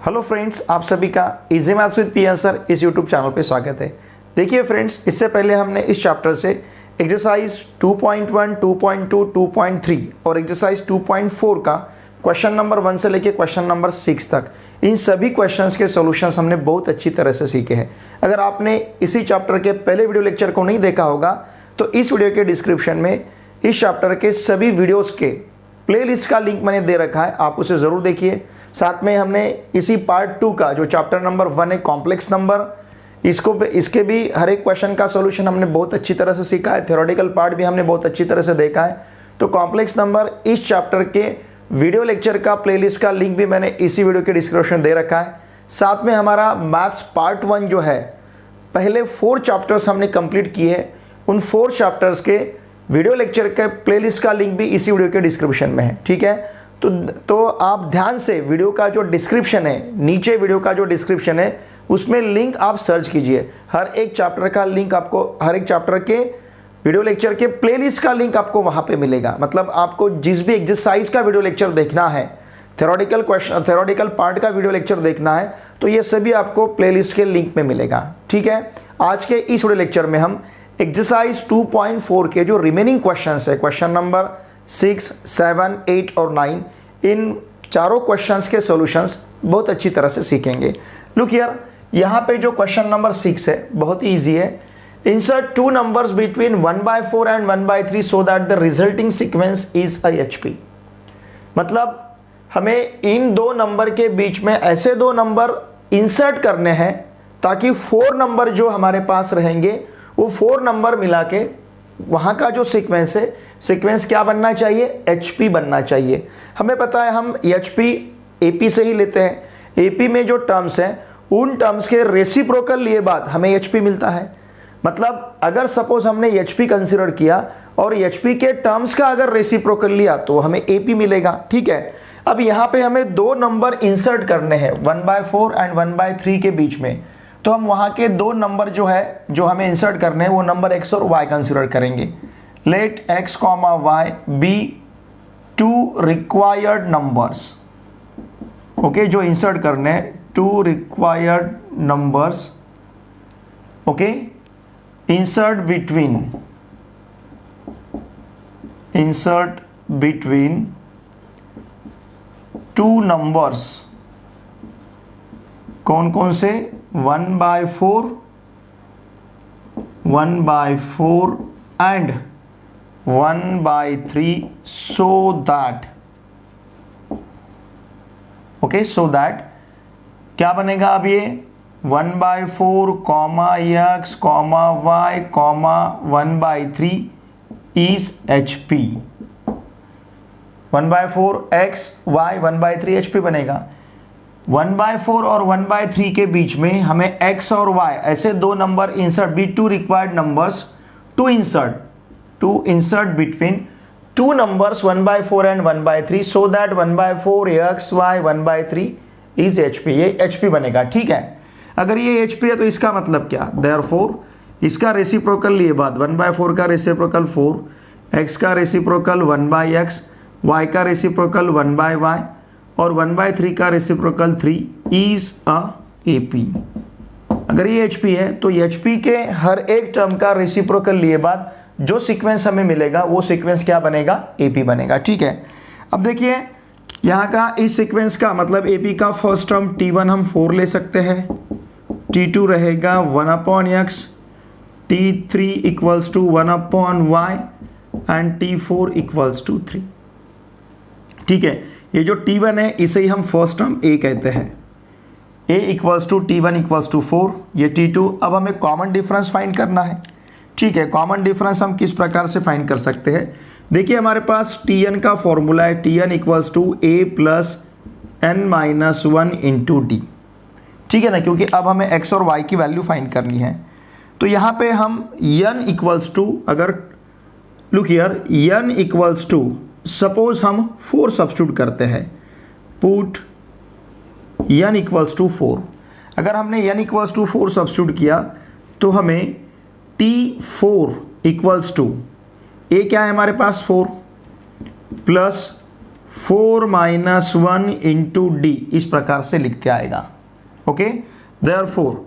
Hello friends, आप सभी का easy maths with P sir इस यूट्यूब चैनल पे स्वागत है। देखिए फ्रेंड्स, इससे पहले हमने इस चैप्टर से एक्सरसाइज 2.1, 2.2, 2.3 और एक्सरसाइज 2.4 का क्वेश्चन नंबर 1 से लेके क्वेश्चन नंबर 6 तक इन सभी क्वेश्चंस के सॉल्यूशंस हमने बहुत अच्छी तरह से सीखे हैं। अगर आपने इसी चैप्टर के पहले वीडियो लेक्चर को नहीं देखा होगा तो इस वीडियो के डिस्क्रिप्शन में इस चैप्टर के सभी वीडियोज़ के प्लेलिस्ट का लिंक मैंने दे रखा है, आप उसे ज़रूर देखिए। साथ में हमने इसी पार्ट 2 का जो चैप्टर नंबर 1 है कॉम्प्लेक्स नंबर, इसके भी हर एक क्वेश्चन का सॉल्यूशन हमने बहुत अच्छी तरह से सीखा है। थ्योरेटिकल पार्ट भी हमने बहुत अच्छी तरह से देखा है। तो कॉम्प्लेक्स नंबर इस चैप्टर के वीडियो लेक्चर का प्लेलिस्ट का लिंक भी मैंने इसी वीडियो के डिस्क्रिप्शन में दे रखा है। साथ में हमारा मैथ्स पार्ट 1 जो है, पहले 4 चैप्टर्स हमने कंप्लीट किए, उन 4 चैप्टर्स के वीडियो लेक्चर के प्लेलिस्ट का लिंक भी इसी वीडियो के डिस्क्रिप्शन में है। ठीक है, तो आप ध्यान से वीडियो का जो डिस्क्रिप्शन है, नीचे वीडियो का जो डिस्क्रिप्शन है उसमें लिंक आप सर्च कीजिए। हर एक चैप्टर का लिंक आपको, हर एक चैप्टर के वीडियो लेक्चर के प्लेलिस्ट का लिंक आपको वहाँ पे मिलेगा। मतलब आपको जिस भी एक्सरसाइज का वीडियो लेक्चर देखना है, थ्योरेटिकल पार्ट का वीडियो लेक्चर देखना है, तो ये सभी आपको प्लेलिस्ट के लिंक में मिलेगा। ठीक है, आज के इस वीडियो लेक्चर में हम एक्सरसाइज 2.4 के जो रिमेनिंग क्वेश्चंस है, क्वेश्चन नंबर 6, 7, 8 और 9, इन चारों क्वेश्चंस के सॉल्यूशंस बहुत अच्छी तरह से सीखेंगे। लुक हियर, यहाँ पे जो क्वेश्चन नंबर 6 है बहुत ही ईजी है। Insert 2 numbers between 1/4 and 1/3 so that the resulting sequence is a HP। मतलब हमें इन 2 नंबर के बीच में ऐसे 2 नंबर इंसर्ट करने हैं ताकि 4 नंबर जो हमारे पास रहेंगे वो 4 नंबर मिला के वहाँ का जो सीक्वेंस है, सीक्वेंस क्या बनना चाहिए? HP बनना चाहिए। हमें पता है हम HP AP से ही लेते हैं। AP में जो टर्म्स हैं उन टर्म्स के रेसिप्रोकल लिए बाद हमें HP मिलता है। मतलब अगर सपोज हमने HP कंसिडर किया और HP के टर्म्स का अगर रेसिप्रोकल लिया तो हमें AP मिलेगा। ठीक है, अब यहाँ पे हमें 2 नंबर इंसर्ट करने हैं 1/4 एंड 1/3 के बीच में। तो हम वहाँ के 2 नंबर जो है, जो हमें इंसर्ट करने हैं, वो नंबर x और y कंसिडर करेंगे। Let x, y be 2 required numbers. Okay, जो इंसर्ट करने हैं 2 required numbers. Okay, insert between 2 numbers. कौन कौन से? 1/4 and 1/3 so that, okay, so that क्या बनेगा? अब ये 1/4 x, y, 1/3 is HP। 1/4 x, y, 1/3 HP बनेगा। 1/4 और 1/3 के बीच में हमें x और y ऐसे 2 number insert be 2 required numbers to insert between 2 numbers 1/4 and 1/3 so that 1/4 x, y, 1/3 is HP। ये HP बनेगा। ठीक है, अगर ये HP है तो इसका मतलब क्या? देयरफॉर इसका रेसिप्रोकल लिए बाद 1/4 का रेसिप्रोकल 4, x का रेसिप्रोकल 1/x, y का रेसिप्रोकल 1/y और 1/3 का रेसिप्रोकल 3 इज अ AP। अगर ये HP है तो HP के हर एक टर्म का रेसिप्रोकल लिए बाद जो सीक्वेंस हमें मिलेगा वो सीक्वेंस क्या बनेगा? AP बनेगा। ठीक है, अब देखिए यहाँ का इस सीक्वेंस का मतलब AP का फर्स्ट टर्म T1 हम 4 ले सकते हैं, T2 रहेगा 1/x, T3 equals to 1/y and T4 equals to 3। ठीक है, ये जो T1 है इसे ही हम फर्स्ट टर्म A कहते हैं। A equals to T1 equals to 4, ये T2। अब हमें कॉमन डिफरेंस फाइंड करना है। ठीक है, कॉमन डिफरेंस हम किस प्रकार से फाइंड कर सकते हैं? देखिए हमारे पास Tn का फॉर्मूला है, Tn equals to A plus n-1 into D. ठीक है ना, क्योंकि अब हमें x और y की वैल्यू फाइंड करनी है। तो यहाँ पे हम n इक्वल्स टू, अगर look here, n equals to suppose हम 4 सब्स्टिट्यूट करते हैं, पुट n इक्वल्स टू 4। अगर हमने n इक्वल्स टू 4 सब्स्टिट्यूट किया तो हमें T4 इक्वल्स टू, a क्या है हमारे पास 4 प्लस 4 माइनस 1 इंटू डी, इस प्रकार से लिखते आएगा। Okay, therefore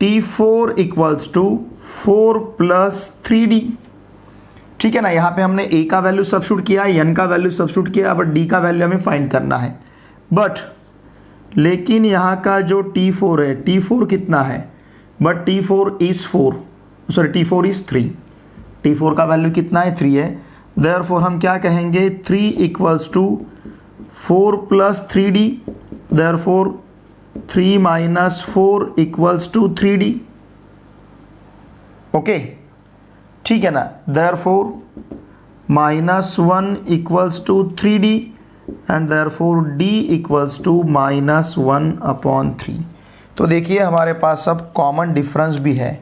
T4 equals to 4 plus 3D। ठीक है ना, यहाँ पे हमने A का वैल्यू सब्स्टिट्यूट किया, N का वैल्यू सब्स्टिट्यूट किया, बट D का वैल्यू हमें फाइंड करना है। बट लेकिन यहाँ का जो T4 है, T4 कितना है, but T4 is 4, sorry T4 is 3, T4 का वैल्यू कितना है, 3 है। देयरफॉर हम क्या कहेंगे, 3 equals to 4 plus 3D, therefore 3 minus 4 equals to 3D। Okay, ठीक है ना, therefore -1 equals to 3D and therefore D equals to -1/3। तो देखिए हमारे पास अब कॉमन डिफरेंस भी है,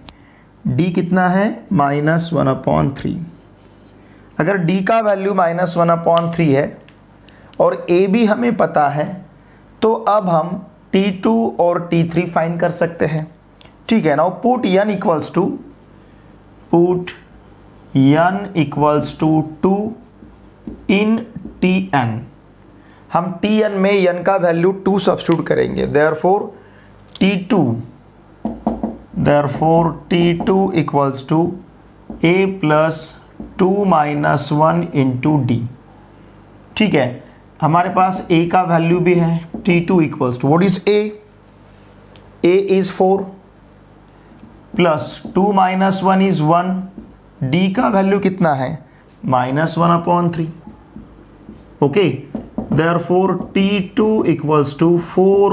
D कितना है, -1/3। अगर D का वैल्यू -1/3 है और A भी हमें पता है, तो अब हम T2 और T3 फाइंड कर सकते हैं। ठीक है, now put n equals to 2 in Tn। हम Tn में n का वैल्यू 2 सब्स्टिट्यूट करेंगे, therefore T2 equals to A plus 2 minus 1 into D। ठीक है, हमारे पास A का वैल्यू भी है, T2 equals to, what is A is 4 plus 2 minus 1 is 1, D का वैल्यू कितना है, -1/3। Okay, therefore T2 equals to 4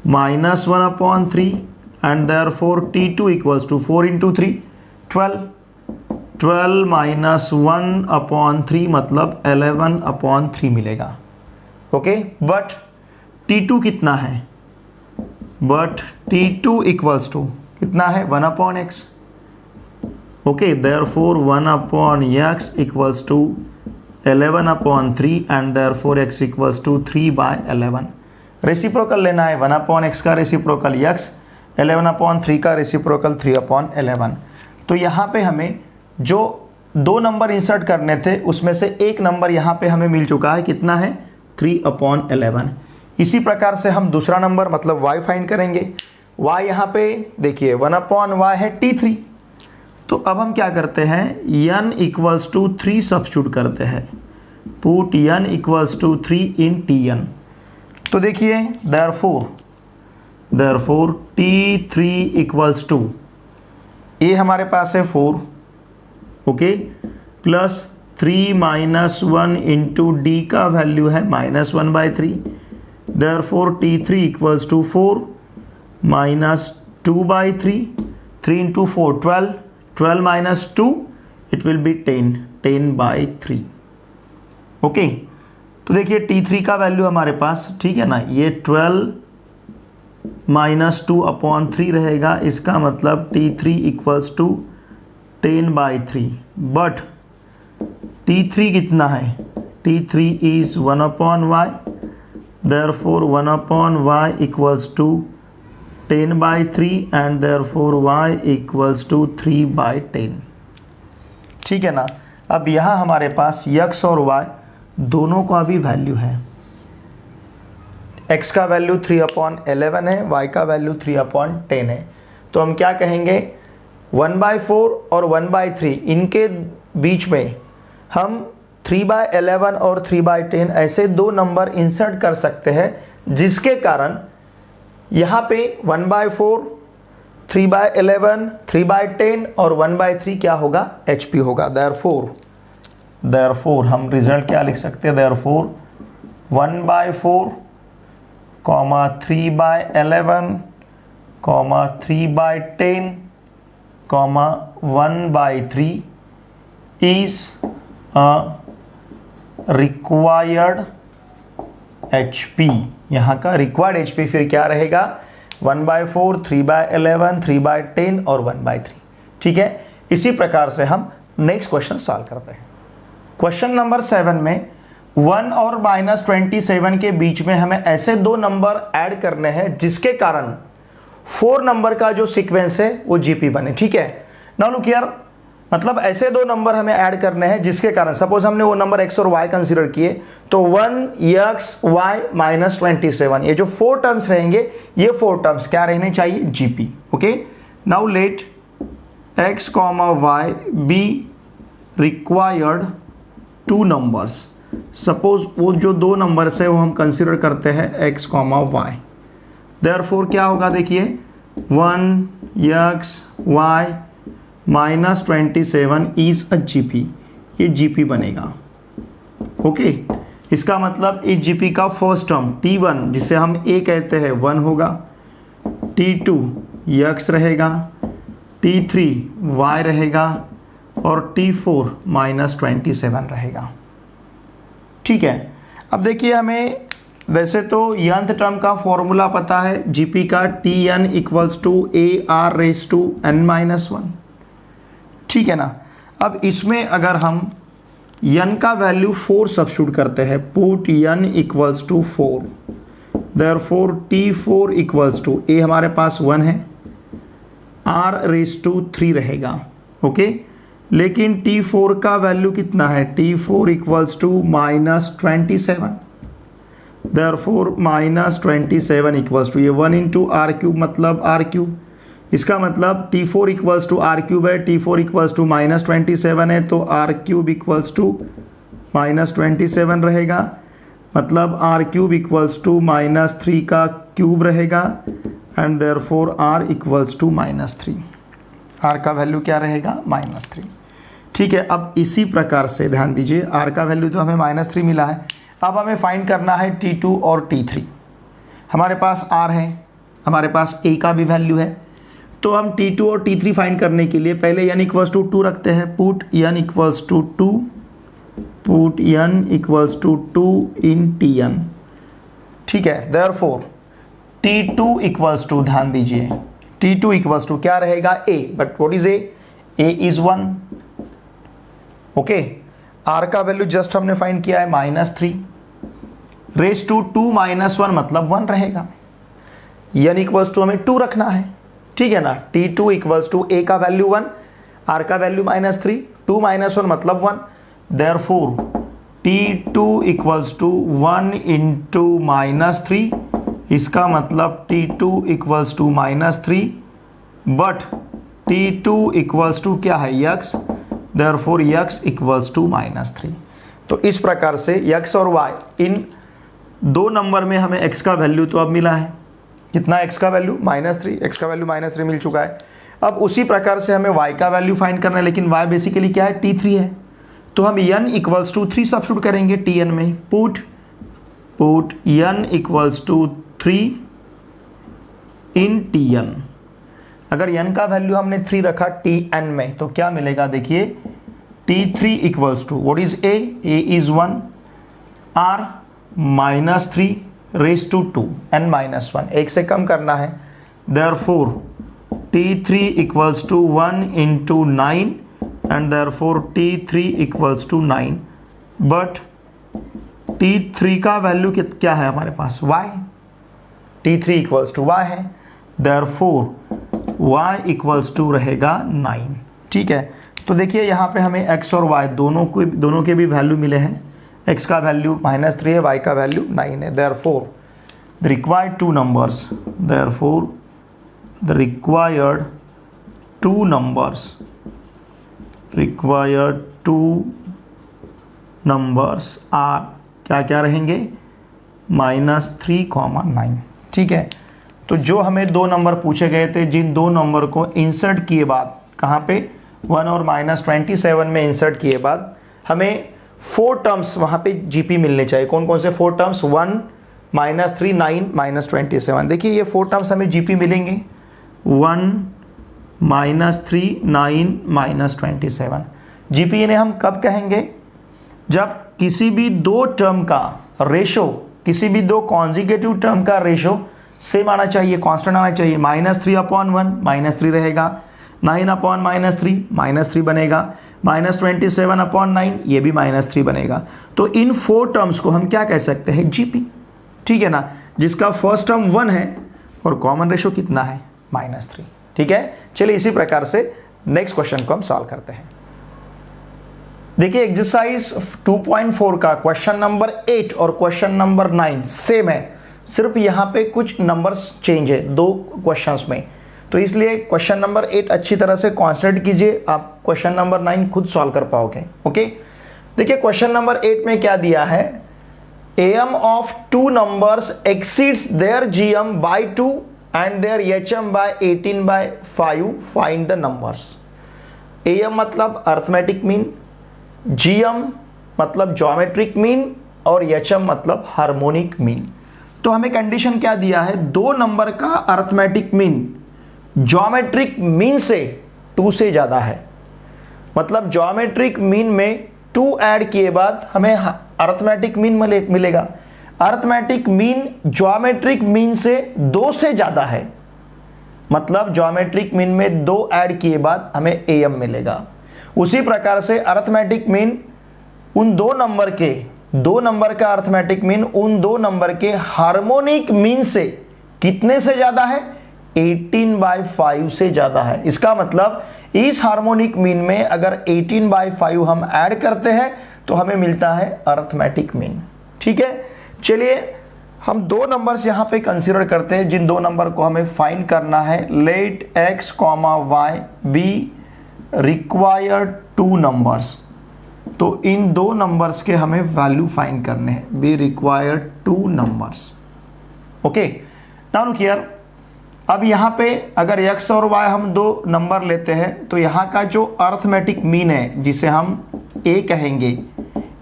minus 1/3 and therefore T2 equals to 4 into 3 12 minus 1/3 मतलब 11/3 मिलेगा। ओके, बट T2 कितना है, बट T2 इक्वल्स टू कितना है, 1/x। Okay, therefore 1/x equals to 11/3 and therefore x equals to 3/11। Reciprocal लेना है, 1/x का reciprocal x, 11/3 का रेसिप्रोकल 3/11। तो यहाँ पे हमें जो 2 नंबर इंसर्ट करने थे उसमें से एक नंबर यहाँ पे हमें मिल चुका है, कितना है, 3/11। इसी प्रकार से हम दूसरा नंबर मतलब y फाइंड करेंगे। y यहाँ पे देखिए 1/y है T3। तो अब हम क्या करते हैं, n इक्वल्स टू 3 सब्स्टिट्यूट करते हैं, put n equals to 3 in Tn। तो देखिए therefore T3 equals to, A हमारे पास है 4, okay, plus 3 minus 1 into D का वैल्यू है -1/3, therefore T3 equals to 4 minus 2/3, 3 into 4 12, 12 minus 2 it will be 10, 10/3। Okay, तो देखिए T3 का वैल्यू हमारे पास, ठीक है ना, ये 12 माइनस 2/3 रहेगा, इसका मतलब T3 equals to 10/3। But T3 कितना है, T3 is 1/y, therefore 1/y equals to 10/3 and therefore y equals to 3/10। ठीक है ना, अब यहाँ हमारे पास x और y दोनों का भी वैल्यू है, x का वैल्यू 3/11 है, y का वैल्यू 3/10 है। तो हम क्या कहेंगे, 1/4 और 1/3 इनके बीच में हम 3/11 और 3/10 ऐसे 2 नंबर इंसर्ट कर सकते हैं, जिसके कारण यहाँ पे 1/4, 3/11, 3/10 और 1/3 क्या होगा, HP होगा। देयरफॉर हम रिजल्ट क्या लिख सकते हैं, therefore 1/4, 3/11, 3/10, 1/3 is a required HP। यहाँ का रिक्वायर्ड HP फिर क्या रहेगा, 1/4, 3/11, 3/10 और 1/3। ठीक है, इसी प्रकार से हम नेक्स्ट क्वेश्चन सॉल्व करते हैं। क्वेश्चन नंबर 7 में 1 और -27 के बीच में हमें ऐसे 2 नंबर ऐड करने हैं जिसके कारण 4 नंबर का जो सीक्वेंस है वो GP बने। ठीक है, नाउ लुक हियर, मतलब ऐसे दो नंबर हमें ऐड करने हैं जिसके कारण सपोज हमने वो नंबर x और y कंसीडर किए तो 1x y माइनस 27, ये जो 4 टर्म्स रहेंगे ये 4 टर्म्स क्या रहने चाहिए, GP. Okay, now let x y be required 2 numbers. Suppose वो जो 2 नंबर्स है वो हम कंसीडर करते हैं x y। देयरफॉर क्या होगा देखिए 1x y minus 27 is a GP, ये जीपी बनेगा। ओके, इसका मतलब इस जीपी का फर्स्ट टर्म t1 जिसे हम a कहते हैं 1 होगा, t2 x रहेगा, t3 y रहेगा और t4 माइनस 27 रहेगा। ठीक है, अब देखिए हमें वैसे तो nth टर्म का फॉर्मूला पता है जीपी का, tn equals to a r raise to n minus 1। ठीक है ना। अब इसमें अगर हम n का वैल्यू 4 सब्स्टिट्यूट करते हैं, put n equals to 4, therefore t4 equals to a हमारे पास 1 है, r रेज टू 3 रहेगा। ओके, लेकिन t4 का वैल्यू कितना है, t4 equals to minus 27, therefore minus 27 equals to ये 1 इंटू आर क्यूब मतलब आर क्यूब। इसका मतलब t4 equals to are cube है, t4 इक्वल्स टू माइनस 27 है तो R cube equals to minus 27 रहेगा, मतलब R cube equals to minus 3 का क्यूब रहेगा and therefore R equals to minus 3। R का वैल्यू क्या रहेगा, माइनस 3। ठीक है, अब इसी प्रकार से ध्यान दीजिए आर का वैल्यू तो हमें माइनस 3 मिला है, अब हमें फाइंड करना है t2 और t3। हमारे पास r है, हमारे पास a का भी वैल्यू है, तो हम t2 और t3 फाइंड करने के लिए पहले n इक्वल्स टू 2 रखते हैं, put n equals to 2, put n equals to 2 in tn। ठीक है, देयरफॉर t2 इक्वल्स टू, ध्यान दीजिए t2 इक्वल्स टू क्या रहेगा, a, but what is a is 1। Okay, r का वैल्यू जस्ट हमने फाइंड किया है माइनस 3 रेज टू 2 माइनस 1 मतलब 1 रहेगा, n इक्वल्स टू हमें 2 रखना है। ठीक है ना, t2 इक्वल्स टू a का वैल्यू 1, r का वैल्यू माइनस 3, 2 माइनस 1 मतलब 1, therefore t2 equals to 1 into minus 3, इसका मतलब t2 equals to minus 3 but t2 equals to क्या है, x, therefore x equals to minus 3। तो इस प्रकार से x और y इन दो नंबर में हमें x का वैल्यू तो अब मिला है, कितना x का वैल्यू माइनस 3, x का वैल्यू माइनस 3 मिल चुका है। अब उसी प्रकार से हमें y का वैल्यू फाइंड करना है, लेकिन y बेसिकली क्या है, t3 है, तो हम n इक्वल्स टू 3 सब्स्टिट्यूट करेंगे tn में, put n equals to 3 in tn। अगर n का वैल्यू हमने 3 रखा tn में तो क्या मिलेगा देखिए, t3 equals to what is a is 1, r minus 3 raise to 2 n minus 1, एक से कम करना है, therefore t3 equals to 1 into 9 and therefore t3 equals to 9, but t3 का वैल्यू क्या है हमारे पास, y, t3 equals to y है, देयरफॉर y इक्वल्स टू रहेगा 9। ठीक है, तो देखिए यहाँ पे हमें x और y दोनों के भी वैल्यू मिले हैं, x का वैल्यू माइनस 3 है, y का वैल्यू 9 है, therefore the required two numbers, therefore the required two numbers are क्या क्या रहेंगे, माइनस 3, 9। ठीक है, तो जो हमें 2 नंबर पूछे गए थे, जिन 2 नंबर को इंसर्ट किए बाद कहाँ पे 1 और माइनस 27 में इंसर्ट किए बाद हमें 4 टर्म्स वहाँ पे जीपी मिलने चाहिए। कौन कौन से 4 टर्म्स, 1 माइनस 3 9 माइनस 27। देखिए ये 4 टर्म्स हमें जीपी मिलेंगे, 1 माइनस 3 9 माइनस 27। जीपी इन्हें हम कब कहेंगे, जब किसी भी 2 टर्म का रेशो, किसी भी 2 कॉन्जिक्यूटिव टर्म का रेशो सेम आना चाहिए, कांस्टेंट आना चाहिए। -3/1 -3 रहेगा, 9/-3 -3 बनेगा, -27/9 ये भी -3 बनेगा। तो इन 4 टर्म्स को हम क्या कह सकते हैं, जीपी। ठीक है ना, जिसका फर्स्ट टर्म 1 है और कॉमन रेशो कितना है, -3। ठीक है, चलिए इसी प्रकार से नेक्स्ट क्वेश्चन को हम सॉल्व करते हैं। देखिए एक्सरसाइज 2.4 का क्वेश्चन नंबर 8 और क्वेश्चन नंबर 9 सेम है, सिर्फ यहाँ पे कुछ नंबर्स चेंज है दो क्वेश्चंस में, तो इसलिए क्वेश्चन नंबर 8 अच्छी तरह से कॉन्सेंट्रेट कीजिए, आप क्वेश्चन नंबर 9 खुद सॉल्व कर पाओगे। ओके, देखिए क्वेश्चन नंबर 8 में क्या दिया है, AM of two numbers exceeds their GM by 2 and their HM by 18/5, find the numbers। AM मतलब अर्थमेटिक मीन, GM मतलब ज्योमेट्रिक मीन और HM मतलब हार्मोनिक मीन। तो हमें कंडीशन क्या दिया है, दो नंबर का अर्थमेटिक मीन ज्योमेट्रिक मीन से 2 से ज़्यादा है, मतलब ज्योमेट्रिक मीन में 2 ऐड किए बाद हमें अर्थमेटिक मीन मिलेगा। अर्थमेटिक मीन ज्योमेट्रिक मीन से 2 से ज़्यादा है, मतलब ज्योमेट्रिक मीन में 2 ऐड किए बाद हमें AM मिलेगा। उसी प्रकार से अर्थमेटिक मीन उन दो नंबर का अर्थमेटिक मीन उन दो नंबर के हार्मोनिक मीन से कितने से ज़्यादा है, 18/5 से ज़्यादा है। इसका मतलब इस हार्मोनिक मीन में अगर 18/5 हम ऐड करते हैं तो हमें मिलता है अर्थमेटिक मीन। ठीक है, चलिए हम दो नंबर्स यहाँ पे कंसीडर करते हैं जिन दो नंबर को हमें फाइंड करना है। Let x, y be required 2 numbers, तो इन दो नंबर्स के हमें वैल्यू फाइंड करने हैं, B required 2 numbers. Okay, now look here, अब यहाँ पे अगर x और y हम दो नंबर लेते हैं तो यहाँ का जो अर्थमेटिक मीन है जिसे हम a कहेंगे,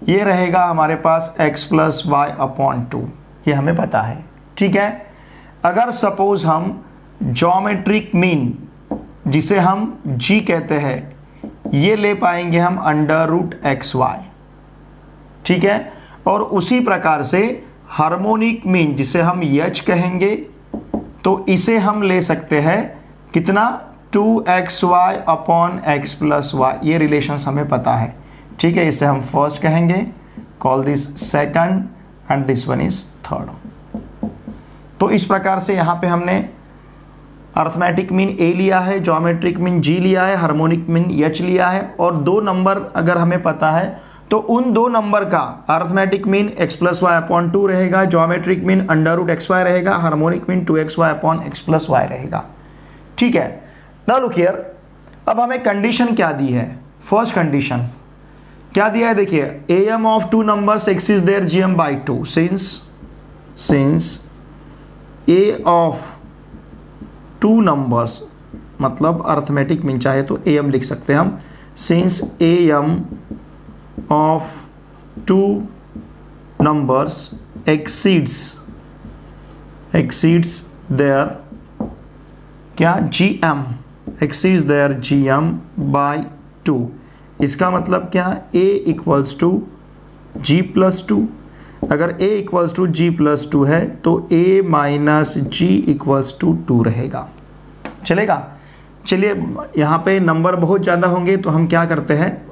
ये रहेगा हमारे पास x + y/2, ये हमें पता है। ठीक है, अगर सपोज हम ज्योमेट्रिक मीन जिसे हम g कहते हैं, ये ले पाएंगे हम √xy। ठीक है, और उसी प्रकार से हार्मोनिक मीन जिसे हम h कहेंगे, तो इसे हम ले सकते हैं कितना, 2xy/x + y, ये रिलेशंस हमें पता है। ठीक है, इसे हम फर्स्ट कहेंगे, call this second and this one is third. तो इस प्रकार से यहाँ पे हमने अर्थमेटिक मीन a लिया है, ज्योमेट्रिक मीन g लिया है, हार्मोनिक मीन h लिया है, और दो नंबर अगर हमें पता है तो उन दो नंबर का अर्थमेटिक मीन x + y/2 रहेगा, ज्योमेट्रिक मीन √xy रहेगा, हार्मोनिक मीन 2xy/x + y रहेगा। ठीक है, नाउ लुक हियर, अब हमें कंडीशन क्या दी है, फर्स्ट कंडीशन क्या दिया है, देखिए AM of 2 numbers exceeds their GM by 2, since A of 2 numbers मतलब अर्थमेटिक मीन चाहे तो AM लिख सकते हैं हम, since AM of 2 numbers exceeds their क्या GM, exceeds their GM by 2, इसका मतलब क्या, A = G + 2। अगर A = G + 2 है तो A - G = 2 रहेगा, चलेगा। चलिए यहाँ पे नंबर बहुत ज़्यादा होंगे तो हम क्या करते हैं,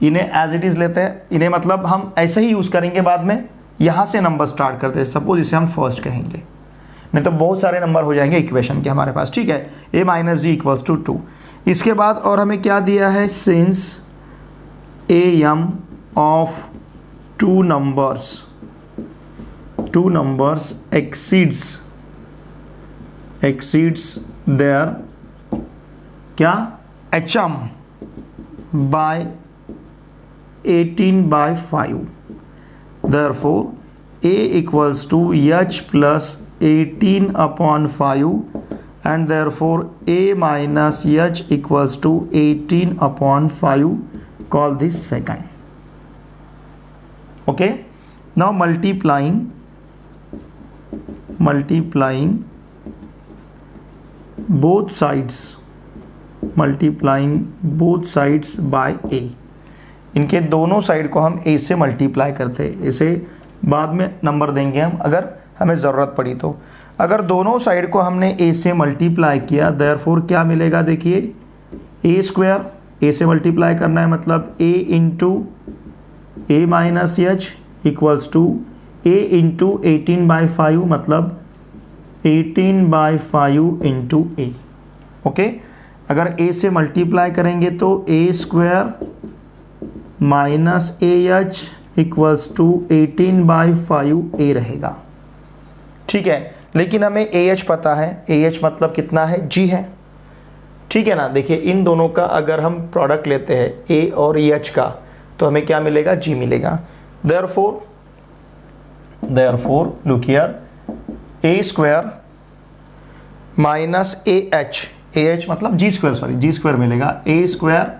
इन्हें एज इट इज़ लेते हैं, इन्हें मतलब हम ऐसे ही यूज़ करेंगे, बाद में यहाँ से नंबर स्टार्ट करते हैं। सपोज इसे हम फर्स्ट कहेंगे, नहीं तो बहुत सारे नंबर हो जाएंगे इक्वेशन के हमारे पास। ठीक है, A - G = 2। इसके बाद और हमें क्या दिया है, since AM of 2 numbers exceeds their क्या, HM by 18/5, therefore A = H + 18/5 and therefore A - H = 18/5, call this second. Okay, now multiplying both sides by A, इनके दोनों साइड को हम A से मल्टीप्लाई करते हैं, इसे बाद में नंबर देंगे हम अगर हमें ज़रूरत पड़ी तो। अगर दोनों साइड को हमने A से मल्टीप्लाई किया, देयरफॉर क्या मिलेगा, देखिए A², A से मल्टीप्लाई करना है मतलब A × A - H = A × 18/5 मतलब 18/5 × A। ओके, अगर A से मल्टीप्लाई करेंगे तो A² minus A H equals to 18/5 रहेगा। ठीक है, लेकिन हमें ए एच पता है, ए एच मतलब कितना है, जी है। ठीक है ना, देखिए इन दोनों का अगर हम प्रोडक्ट लेते हैं ए और ए एच का, तो हमें क्या मिलेगा, जी मिलेगा। Therefore look here, A square minus A H मतलब G square, sorry G square मिलेगा, A square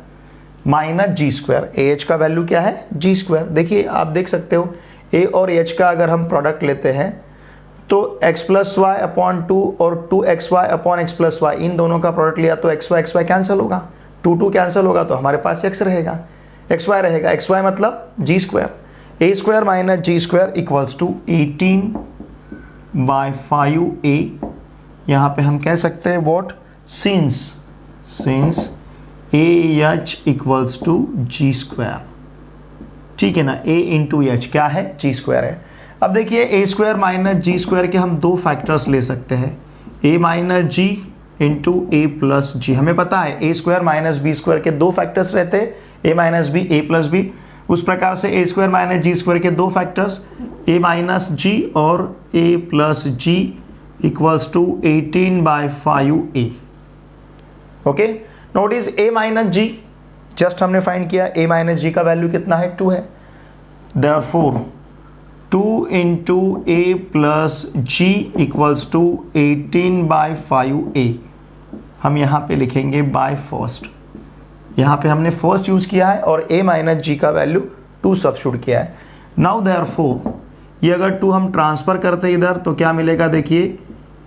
minus G square. A H का वैल्यू क्या है, जी स्क्वायर। देखिए आप देख सकते हो ए और एच का अगर हम प्रोडक्ट लेते हैं तो x प्लस वाई अपॉन 2 और 2xy upon x plus Y, इन दोनों का प्रोडक्ट लिया तो xy कैंसिल होगा, 2 कैंसिल होगा तो हमारे पास x रहेगा, xy रहेगा। xy मतलब G square, A square minus G square equals to 18/5a। यहाँ पे हम कह सकते हैं what, since A H equals to G square. ठीक है ना, a इंटू एच क्या है, जी स्क्वायर है। अब देखिए A square minus G square के हम दो फैक्टर्स ले सकते हैं, A minus G into A plus G. हमें पता है A square minus B square के दो फैक्टर्स रहते हैं, A minus B, A plus B. उस प्रकार से A square minus G square के दो फैक्टर्स, ए माइनस जी और A plus G equals to 18/5a। Okay, notice A minus G just हमने फाइंड किया, ए माइनस जी का वैल्यू कितना है, 2 है। Therefore 2 into A plus G equals to 18/5a। हम यहाँ पे लिखेंगे बाय फर्स्ट, यहाँ पे हमने फर्स्ट यूज़ किया है और a माइनस जी का वैल्यू 2 सब्स्टिट्यूट किया है। नाउ देयरफॉर ये अगर 2 हम ट्रांसफ़र करते हैं इधर तो क्या मिलेगा, देखिए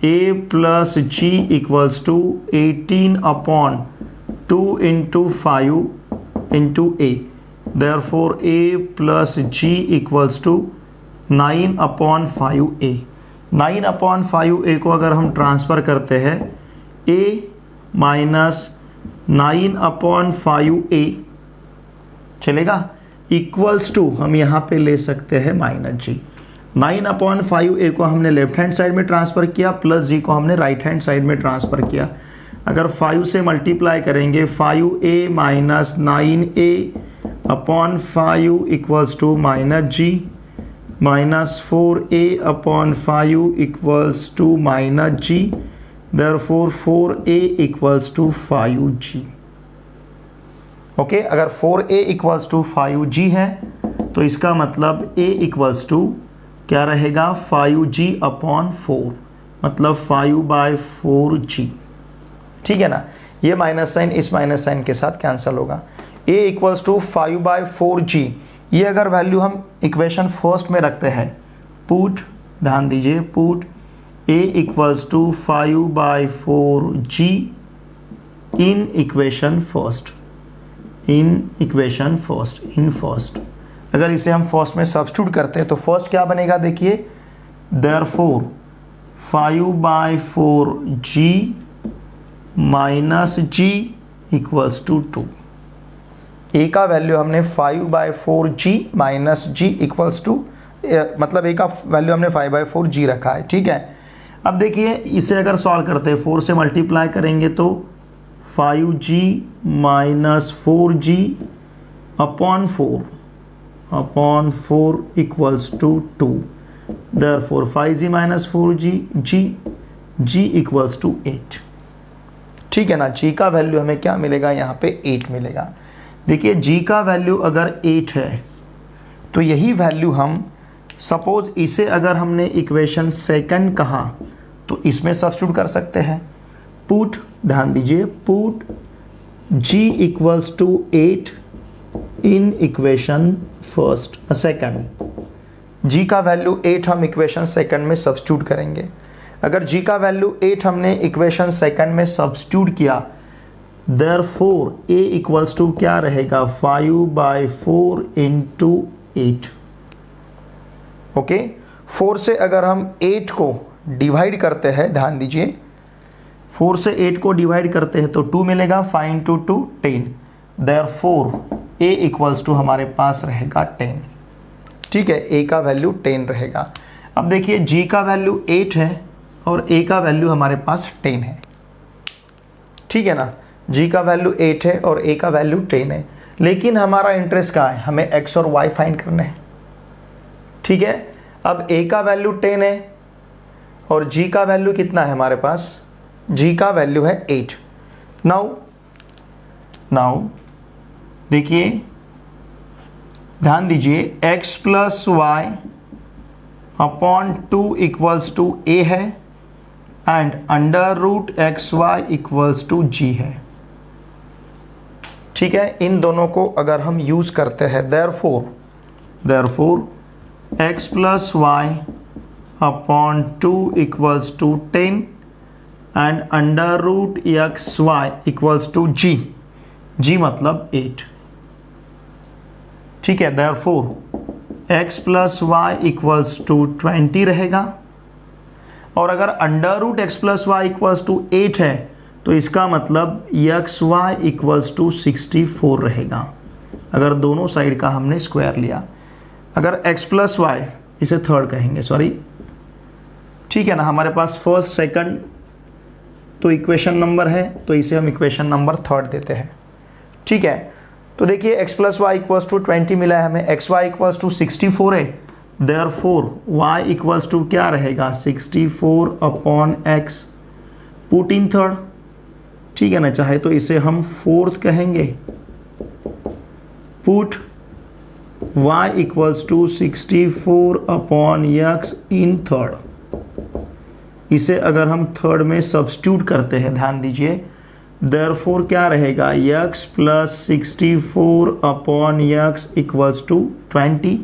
a plus G equals to 18/2 into 5 into a। Therefore a plus G equals to 9/5a। 9/5a को अगर हम ट्रांसफ़र करते हैं a माइनस 9/5a चलेगा, इक्वल्स टू हम यहाँ पे ले सकते हैं माइनस जी। 9/5a को हमने लेफ्ट हैंड साइड में ट्रांसफ़र किया, प्लस जी को हमने राइट हैंड साइड में ट्रांसफ़र किया। अगर 5 से मल्टीप्लाई करेंगे 5a minus 9a/5 equals to minus G, minus 4a/5 equals to minus G. Therefore 4a equals to 5g। Okay, अगर 4a इक्वल्स टू 5g है तो इसका मतलब a इक्वल्स टू क्या रहेगा, 5g/4 मतलब 5/4g। ठीक है ना, ये माइनस साइन इस माइनस साइन के साथ कैंसिल होगा। a इक्वल्स टू 5/4g, ये अगर वैल्यू हम इक्वेशन फर्स्ट में रखते हैं, पुट, ध्यान दीजिए, put a equals to 5/4g in equation first, in first. अगर इसे हम फर्स्ट में सब्स्टिट्यूट करते हैं तो फर्स्ट क्या बनेगा, देखिए therefore 5/4g minus g equals to 2। A का वैल्यू हमने 5/4g minus g equals to, मतलब ए का वैल्यू हमने 5/4g रखा है। ठीक है, अब देखिए इसे अगर सॉल्व करते हैं 4 से मल्टीप्लाई करेंगे तो 5g minus 4g upon 4 equals to 2। Therefore 5g minus 4g g equals to 8। ठीक है ना, g का वैल्यू हमें क्या मिलेगा, यहाँ पे 8 मिलेगा। देखिए g का वैल्यू अगर 8 है तो यही वैल्यू हम सपोज इसे अगर हमने इक्वेशन सेकंड कहा तो इसमें सब्स्टिट्यूट कर सकते हैं। पुट, ध्यान दीजिए, put g equals to 8 in equation first second. g का वैल्यू 8 हम इक्वेशन सेकंड में सब्स्टिट्यूट करेंगे। अगर g का वैल्यू 8 हमने इक्वेशन सेकंड में सब्स्टिट्यूट किया, देयरफॉर a इक्वल्स टू क्या रहेगा, 5/4 इंटू 8। ओके, 4 से अगर हम 8 को डिवाइड करते हैं, ध्यान दीजिए 4 से 8 को डिवाइड करते हैं तो 2 मिलेगा, 5 into 2 10। Therefore a equals to हमारे पास रहेगा 10। ठीक है, a का वैल्यू 10 रहेगा। अब देखिए g का वैल्यू 8 है और a का वैल्यू हमारे पास 10 है। ठीक है ना, g का वैल्यू 8 है और a का वैल्यू 10 है। लेकिन हमारा इंटरेस्ट कहाँ है, हमें x और y फाइंड करने हैं। ठीक है, अब a का वैल्यू 10 है और g का वैल्यू कितना है हमारे पास, g का वैल्यू है 8। नाउ देखिए, ध्यान दीजिए, x plus Y upon 2 equals to a है and under root X Y equals to g है। ठीक है, इन दोनों को अगर हम यूज करते हैं, therefore x plus Y upon 2 equals to 10 and under root X Y equals to g मतलब 8। ठीक है, therefore x plus Y equals to 20 रहेगा, और अगर under root X plus Y equals to 8 है तो इसका मतलब एक्स वाई इक्वल्स टू 64 रहेगा, अगर दोनों साइड का हमने स्क्वायर लिया। अगर x प्लस वाई, इसे थर्ड कहेंगे, सॉरी, ठीक है ना, हमारे पास फर्स्ट सेकंड तो इक्वेशन नंबर है, तो इसे हम इक्वेशन नंबर थर्ड देते हैं। ठीक है, तो देखिए x plus Y equals to 20 मिला है हमें, एक्स वाई इक्वल्स टू 64 है, देयरफॉर y इक्वल्स टू क्या रहेगा, 64 upon x, put in third. ठीक है ना, चाहे तो इसे हम फोर्थ कहेंगे, put y equals to 64 upon x in third. इसे अगर हम थर्ड में सब्स्टिट्यूट करते हैं, ध्यान दीजिए, देयरफॉर क्या रहेगा, x plus 64 upon x equals to 20।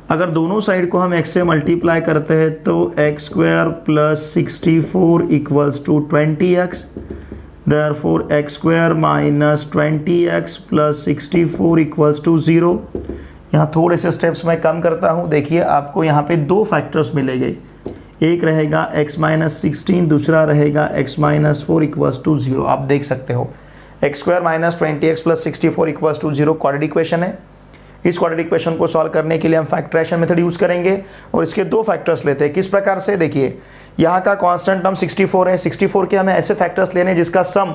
अगर दोनों साइड को हम x से मल्टीप्लाई करते हैं तो x square plus 64 equals to 20x, therefore x square minus 20x plus 64 equals to 0। यहाँ थोड़े से स्टेप्स मैं कम करता हूँ। देखिए, आपको यहाँ पे दो फैक्टर्स मिलेंगे, एक रहेगा x माइनस 16, दूसरा रहेगा x माइनस 4 इक्वल्स टू 0। आप देख सकते हो x square minus 20x plus 64 equals to 0 quadratic equation है। इस क्वाड्रेटिक इक्वेशन को सॉल्व करने के लिए हम फैक्टराइजेशन मेथड यूज करेंगे और इसके दो फैक्टर्स लेते हैं। किस प्रकार से, देखिए, यहाँ का कांस्टेंट टर्म 64 है, 64 के हमें ऐसे फैक्टर्स लेने जिसका सम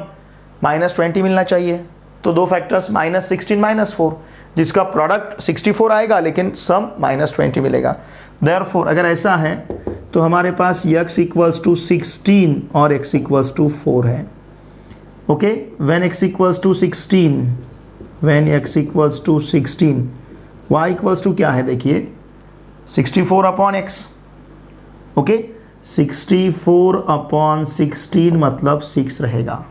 माइनस 20 मिलना चाहिए, तो दो फैक्टर्स माइनस 16 माइनस 4, जिसका प्रोडक्ट 64 आएगा लेकिन सम माइनस 20 मिलेगा। देयरफॉर अगर ऐसा है तो हमारे पास x इक्वल्स टू 16 और x इक्वल्स टू 4 है। Okay, when x equals to 16, when x equals to 16, y equals to क्या है, देखिए 64 अपॉन x। ओके, 64 अपॉन 16 मतलब 6 रहेगा,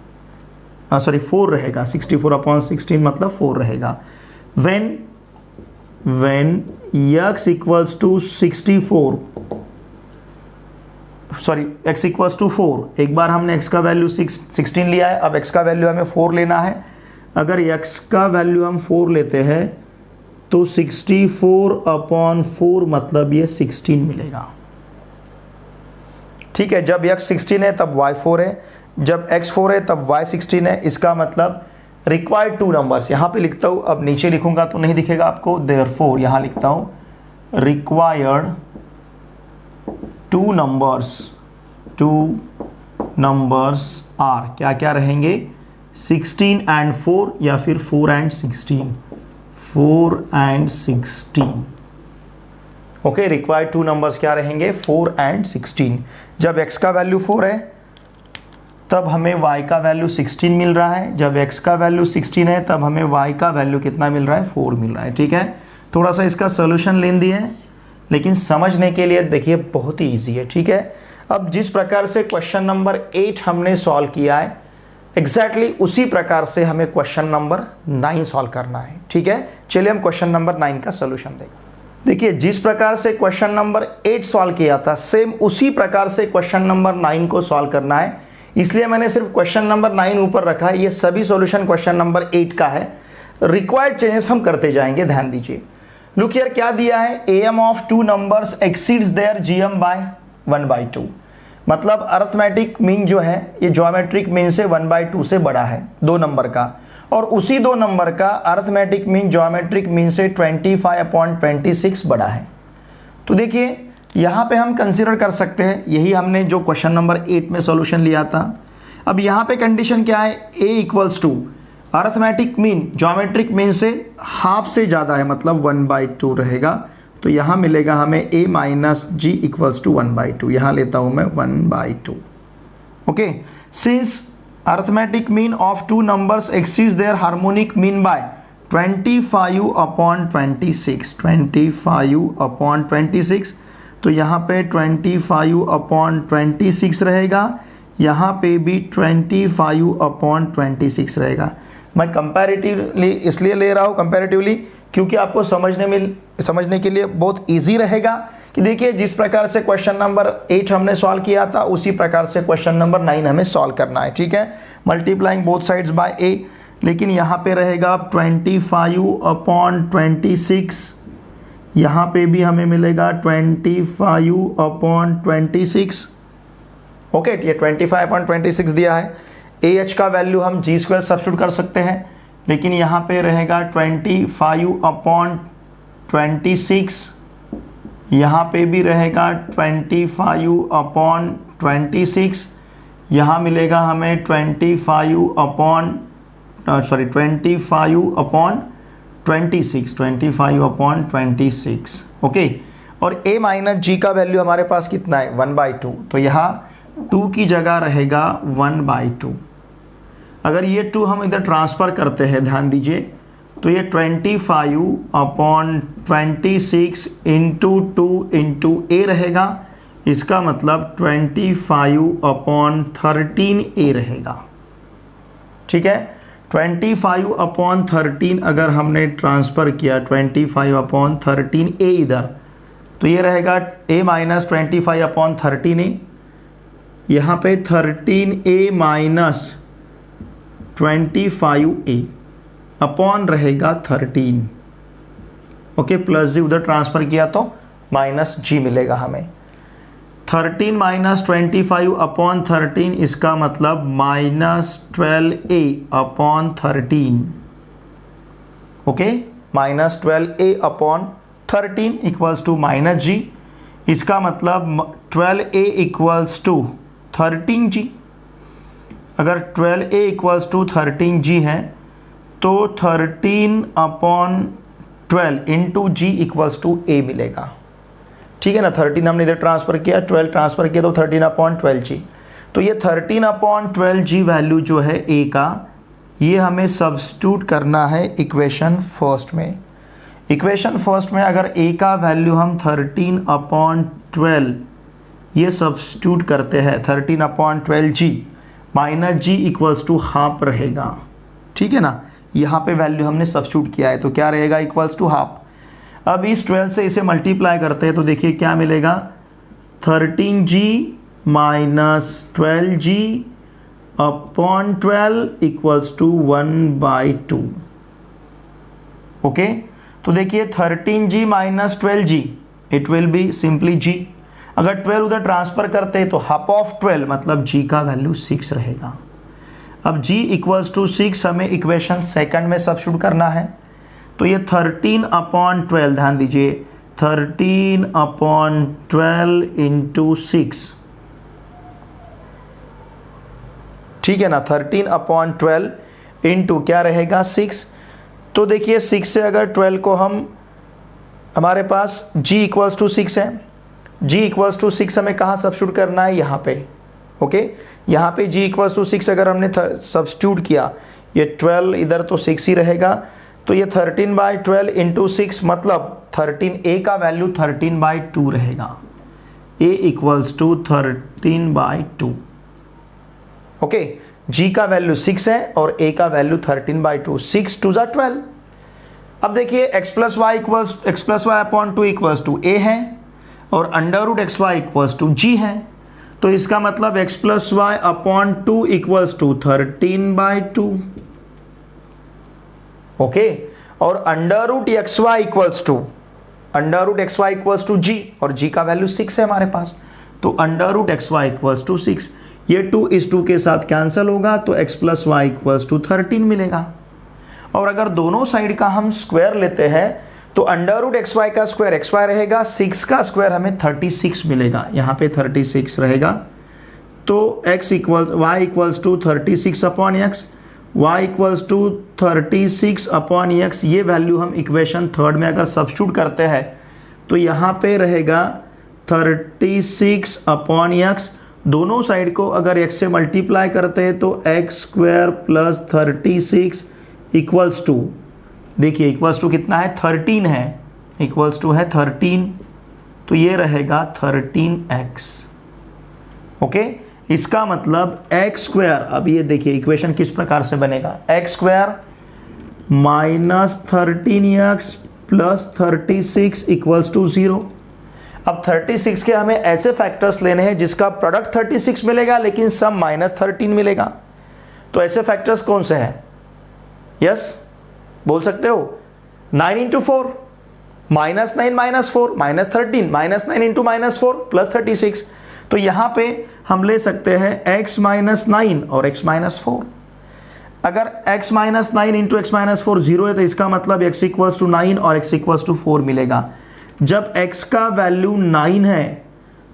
सॉरी 4 रहेगा, 64 अपॉन 16 मतलब 4 रहेगा। When x equals to 64, sorry x equals to 4, एक बार हमने x का वैल्यू 16 लिया है, अब x का वैल्यू हमें 4 लेना है। अगर x का वैल्यू हम 4 लेते हैं तो 64 अपॉन 4 मतलब ये 16 मिलेगा। ठीक है, जब x 16 है तब y 4 है, जब x 4 है तब y 16 है। इसका मतलब रिक्वायर्ड टू नंबर्स, यहाँ पे लिखता हूँ, अब नीचे लिखूंगा तो नहीं दिखेगा आपको, देयरफॉर यहाँ लिखता हूँ रिक्वायर्ड टू नंबर्स आर, क्या क्या रहेंगे, 16 एंड 4 या फिर 4 and 16, 4 and 16। Okay, required two numbers क्या रहेंगे, 4 एंड 16। जब x का वैल्यू 4 है तब हमें y का वैल्यू 16 मिल रहा है, जब x का वैल्यू 16 है तब हमें y का वैल्यू कितना मिल रहा है, 4 मिल रहा है। ठीक है, थोड़ा सा इसका सोल्यूशन लेंदी है, लेकिन समझने के लिए देखिए बहुत ही ईजी है। ठीक है, अब जिस प्रकार से क्वेश्चन नंबर 8 हमने सॉल्व किया है, एग्जैक्टली उसी प्रकार से हमें क्वेश्चन नंबर 9 सॉल्व करना है। ठीक है, चलिए हम क्वेश्चन नंबर 9 का सोल्यूशन देखें। देखिए, जिस प्रकार से क्वेश्चन नंबर 8 सॉल्व किया था, सेम उसी प्रकार से क्वेश्चन नंबर 9 को सॉल्व करना है, इसलिए मैंने सिर्फ क्वेश्चन नंबर 9 ऊपर रखा है। ये सभी सॉल्यूशन क्वेश्चन नंबर 8 का है। रिक्वायर्ड चेंजेस हम करते जाएंगे, ध्यान दीजिए। लुक हियर, क्या दिया है, am of two numbers exceeds their gm by 1/2, मतलब अर्थमेटिक मीन जो है ये ज्योमेट्रिक मीन से 1/2 से बड़ा है, दो नंबर का, और उसी दो नंबर का अर्थमेटिक मीन ज्योमेट्रिक मीन से 25/26 बड़ा है। तो देखिए, यहाँ पे हम कंसीडर कर सकते हैं, यही हमने जो क्वेश्चन नंबर 8 में सॉल्यूशन लिया था। अब यहाँ पे कंडीशन क्या है, a equals to, arithmetic mean geometric mean से हाफ से ज़्यादा है, मतलब 1/2 रहेगा। तो यहाँ मिलेगा हमें a minus G equals to 1/2। यहाँ लेता हूँ मैं 1/2। Okay, since arithmetic mean of two numbers exceeds their harmonic mean by 25/26, 25/26, तो यहाँ पे 25/26 रहेगा, यहाँ पे भी 25/26 रहेगा। मैं कंपैरेटिवली इसलिए ले रहा हूँ कंपैरेटिवली क्योंकि आपको समझने के लिए बहुत इजी रहेगा कि देखिए जिस प्रकार से क्वेश्चन नंबर 8 हमने सॉल्व किया था उसी प्रकार से क्वेश्चन नंबर 9 हमें सॉल्व करना है। ठीक है, multiplying both sides by a, लेकिन यहाँ पे रहेगा 25/26, यहाँ पे भी हमें मिलेगा 25/26। ओके, ये 25/26 दिया है। AH का वैल्यू हम g² सब्स्टिट्यूट कर सकते हैं, लेकिन यहाँ पे रहेगा 25/26, यहाँ पे भी रहेगा 25/26, यहाँ मिलेगा हमें 25/26। ओके, और a माइनस जी का वैल्यू हमारे पास कितना है 1/2, तो यहाँ 2 की जगह रहेगा 1/2। अगर ये 2 हम इधर ट्रांसफ़र करते हैं, ध्यान दीजिए, तो ये 25/26 इंटू 2 इंटू a रहेगा, इसका मतलब 25/13 a रहेगा। ठीक है, 25/13 अगर हमने ट्रांसफ़र किया 25/13 a इधर, तो ये रहेगा a माइनस 25/13 a, यहाँ पे 13a माइनस 25a अपॉन रहेगा 13। ओके, प्लस जी उधर ट्रांसफ़र किया तो माइनस जी मिलेगा हमें। 13 माइनस 25/13, इसका मतलब minus 12a upon 13। Okay, minus 12a upon 13 equals to minus G, इसका मतलब 12a इक्वल्स टू 13g। अगर 12a इक्वल्स टू 13g है तो 13/12 into G equals to a मिलेगा। ठीक है ना, 13 हमने इधर ट्रांसफ़र किया, 12 ट्रांसफ़र किया तो 13/12g। तो ये 13/12g वैल्यू जो है a का, ये हमें सब्स्टिट्यूट करना है इक्वेशन फर्स्ट में। इक्वेशन फर्स्ट में अगर a का वैल्यू हम 13/12 ये सब्स्टिट्यूट करते हैं, 13/12g minus G equals to half रहेगा। ठीक है ना, यहाँ पे वैल्यू हमने सब्स्टिट्यूट किया है तो क्या रहेगा, इक्वल्स टू हाफ। अब इस 12 से इसे मल्टीप्लाई करते हैं तो देखिए क्या मिलेगा, 13g minus 12g upon 12 equals to 1/2। Okay, तो देखिए 13g minus 12g it will be simply g। अगर 12 उधर ट्रांसफ़र करते हैं तो हाफ ऑफ 12 मतलब g का वैल्यू 6 रहेगा। अब g इक्वल्स टू 6 हमें इक्वेशन सेकंड में सब्स्टिट्यूट करना है, तो ये 13/12, ध्यान दीजिए 13/12 इंटू 6। ठीक है ना, 13/12 इंटू क्या रहेगा 6। तो देखिए 6 से अगर 12 को हम, हमारे पास g इक्वल्स टू 6 है, g इक्वल्स टू 6 हमें कहाँ सब्स्टिट्यूट करना है, यहाँ पे। ओके, यहाँ पे g इक्वल्स टू 6 अगर हमने सब्स्टिट्यूट किया, ये 12 इधर तो 6 ही रहेगा, तो ये 13/12 इंटू 6 मतलब 13a का वैल्यू 13/2 रहेगा। a equals to 13/2। Okay, g का वैल्यू 6 है और a का वैल्यू 13/2, 6 2 ज़ा 12। अब देखिए x plus Y upon 2 equals to a है और under root X Y equals to g है, तो इसका मतलब x plus Y upon 2 equals to 13/2। Okay, और under root X Y equals to g और g का वैल्यू 6 है हमारे पास, तो under root X Y equals to 6। ये 2 इस 2 के साथ कैंसिल होगा तो x plus Y equals to 13 मिलेगा। और अगर दोनों साइड का हम स्क्वायर लेते हैं तो अंडर रूट एक्स वाई का स्क्वायर एक्स वाई रहेगा, 6 का स्क्वायर हमें 36 मिलेगा, यहाँ पे 36 रहेगा। तो x equals Y equals to 36 upon X, y equals to 36 upon X, ये वैल्यू हम इक्वेशन थर्ड में अगर सब्स्टिट्यूट करते हैं तो यहाँ पे रहेगा 36 अपॉन एक्स। दोनों साइड को अगर x से मल्टीप्लाई करते हैं तो X square plus 36 equals to, देखिए इक्वल्स टू कितना है 13 है, इक्वल्स टू है 13, तो ये रहेगा 13x। ओके, इसका मतलब एक्स स्क्वायर, अब ये देखिए इक्वेशन किस प्रकार से बनेगा, X square minus 13x plus 36 equals to 0। अब 36 के हमें ऐसे फैक्टर्स लेने हैं जिसका प्रोडक्ट 36 मिलेगा लेकिन सम माइनस 13 मिलेगा। तो ऐसे फैक्टर्स कौन से हैं? यस बोल सकते हो, 9 into 4 minus 9 minus 4 minus 13, minus 9 into minus 4 plus 36। तो यहां पे हम ले सकते हैं x माइनस 9 और x माइनस 4। अगर x minus 9 into x minus 4 0 है तो इसका मतलब x इक्वल्स टू 9 और x इक्वल्स टू 4 मिलेगा। जब x का वैल्यू 9 है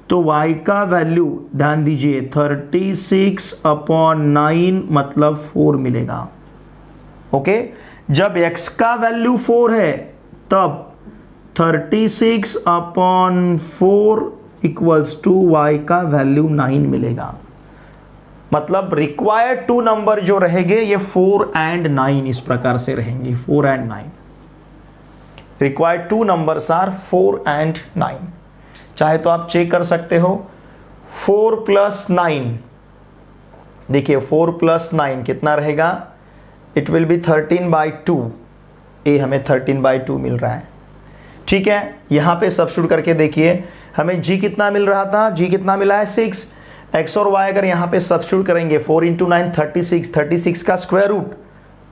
तो y का वैल्यू ध्यान दीजिए 36 अपॉन 9 मतलब 4 मिलेगा। ओके, जब x का वैल्यू 4 है तब 36 अपॉन 4 इक्वल्स टू y का वैल्यू 9 मिलेगा। मतलब रिक्वायर्ड टू नंबर जो रहेंगे ये 4 एंड 9 इस प्रकार से रहेंगे, 4 and 9। Required two numbers are 4 and 9। चाहे तो आप चेक कर सकते हो, 4 प्लस 9, देखिए 4 प्लस 9 कितना रहेगा, इट विल बी 13/2। ये हमें 13/2 मिल रहा है। ठीक है, यहां पे सब्स्टिट्यूट करके देखिए हमें g कितना मिल रहा था, g कितना मिला है 6। x और y अगर यहां पे सब्स्टिट्यूट करेंगे 4 इंटू 9 36, 36 का स्क्वायर रूट,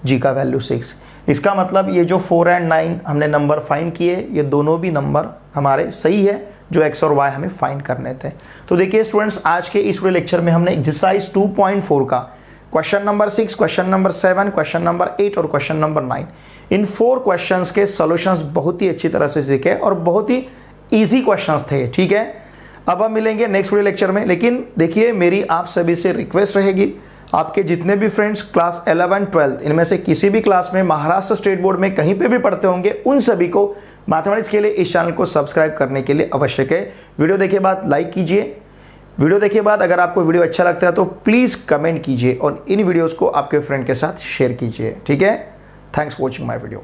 g का वैल्यू 6। इसका मतलब ये जो 4 एंड 9 हमने नंबर फाइंड किए ये दोनों भी नंबर हमारे सही है जो x और y हमें फाइंड करने थे। तो देखिए स्टूडेंट्स, आज के इस लेक्चर में हमने एक्सरसाइज 2.4 का question number 6, question number 7, question number 8 और क्वेश्चन नंबर 9, इन 4 क्वेश्चंस के सॉल्यूशंस बहुत ही अच्छी तरह से सीखे और बहुत ही इजी क्वेश्चंस थे। ठीक है, अब हम मिलेंगे नेक्स्ट वीडियो लेक्चर में। लेकिन देखिए मेरी आप सभी से रिक्वेस्ट रहेगी, आपके जितने भी फ्रेंड्स क्लास 11, 12 इनमें से किसी भी क्लास में महाराष्ट्र स्टेट बोर्ड में कहीं पे भी पढ़ते होंगे, उन सभी को मैथमेटिक्स के लिए इस चैनल को सब्सक्राइब करने के लिए आवश्यक है। वीडियो देखे बाद लाइक कीजिए, वीडियो देखे बाद अगर आपको वीडियो अच्छा लगता है तो प्लीज़ कमेंट कीजिए और इन वीडियोज़ को आपके फ्रेंड के साथ शेयर कीजिए। ठीक है, thanks for watching my video.